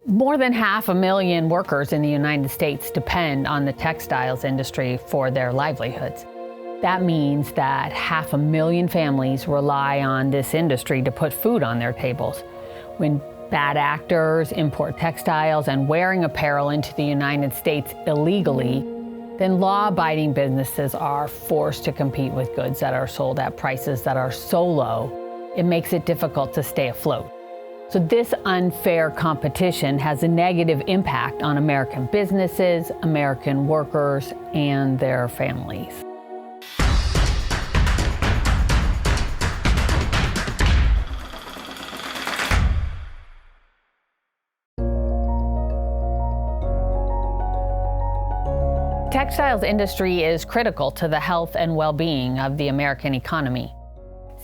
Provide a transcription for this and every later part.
More than 500,000 workers in the United States depend on the textiles industry for their livelihoods. That means that 500,000 families rely on this industry to put food on their tables. When bad actors import textiles and wearing apparel into the United States illegally, then law-abiding businesses are forced to compete with goods that are sold at prices that are so low, it makes it difficult to stay afloat. So this unfair competition has a negative impact on American businesses, American workers, and their families. The textiles industry is critical to the health and well-being of the American economy.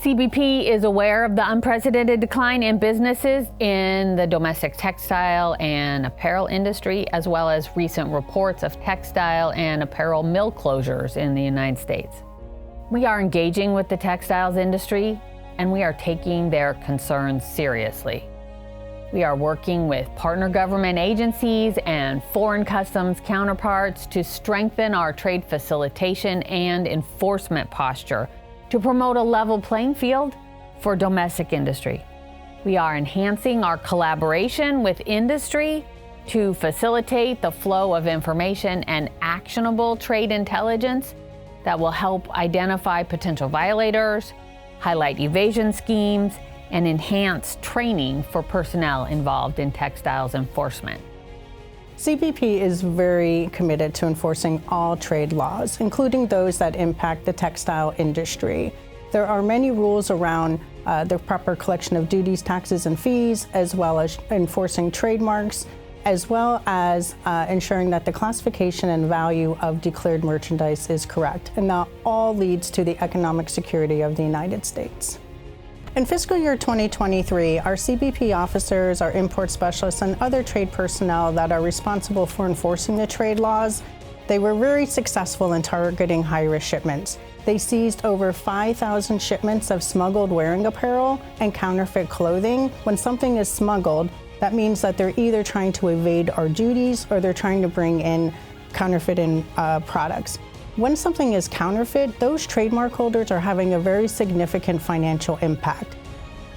CBP is aware of the unprecedented decline in businesses in the domestic textile and apparel industry, as well as recent reports of textile and apparel mill closures in the United States. We are engaging with the textiles industry, and we are taking their concerns seriously. We are working with partner government agencies and foreign customs counterparts to strengthen our trade facilitation and enforcement posture to promote a level playing field for domestic industry. We are enhancing our collaboration with industry to facilitate the flow of information and actionable trade intelligence that will help identify potential violators, highlight evasion schemes, and enhance training for personnel involved in textiles enforcement. CBP is very committed to enforcing all trade laws, including those that impact the textile industry. There are many rules around the proper collection of duties, taxes, and fees, as well as enforcing trademarks, as well as ensuring that the classification and value of declared merchandise is correct. And that all leads to the economic security of the United States. In fiscal year 2023, our CBP officers, our import specialists, and other trade personnel that are responsible for enforcing the trade laws, they were very successful in targeting high-risk shipments. They seized over 5,000 shipments of smuggled wearing apparel and counterfeit clothing. When something is smuggled, that means that they're either trying to evade our duties or they're trying to bring in counterfeiting products. When something is counterfeit, those trademark holders are having a very significant financial impact.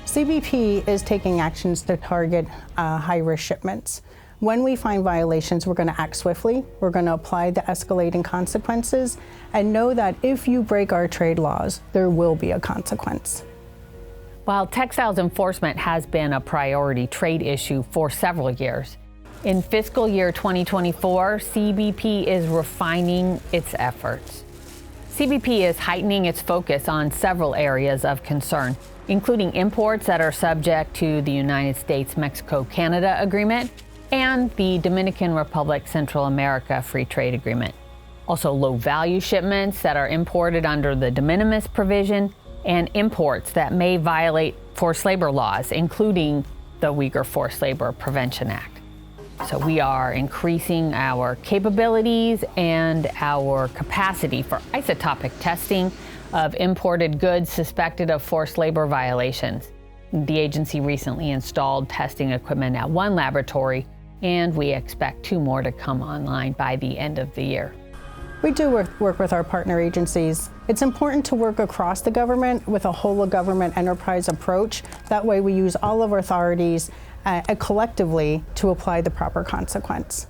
CBP is taking actions to target high-risk shipments. When we find violations, we're going to act swiftly. We're going to apply the escalating consequences and know that if you break our trade laws, there will be a consequence. While textiles enforcement has been a priority trade issue for several years, in fiscal year 2024, CBP is refining its efforts. CBP is heightening its focus on several areas of concern, including imports that are subject to the United States-Mexico-Canada Agreement and the Dominican Republic-Central America Free Trade Agreement. Also, low-value shipments that are imported under the de minimis provision and imports that may violate forced labor laws, including the Uyghur Forced Labor Prevention Act. So we are increasing our capabilities and our capacity for isotopic testing of imported goods suspected of forced labor violations. The agency recently installed testing equipment at one laboratory, and we expect 2 more to come online by the end of the year. We do work with our partner agencies. It's important to work across the government with a whole-of-government enterprise approach. That way we use all of our authorities collectively to apply the proper consequence.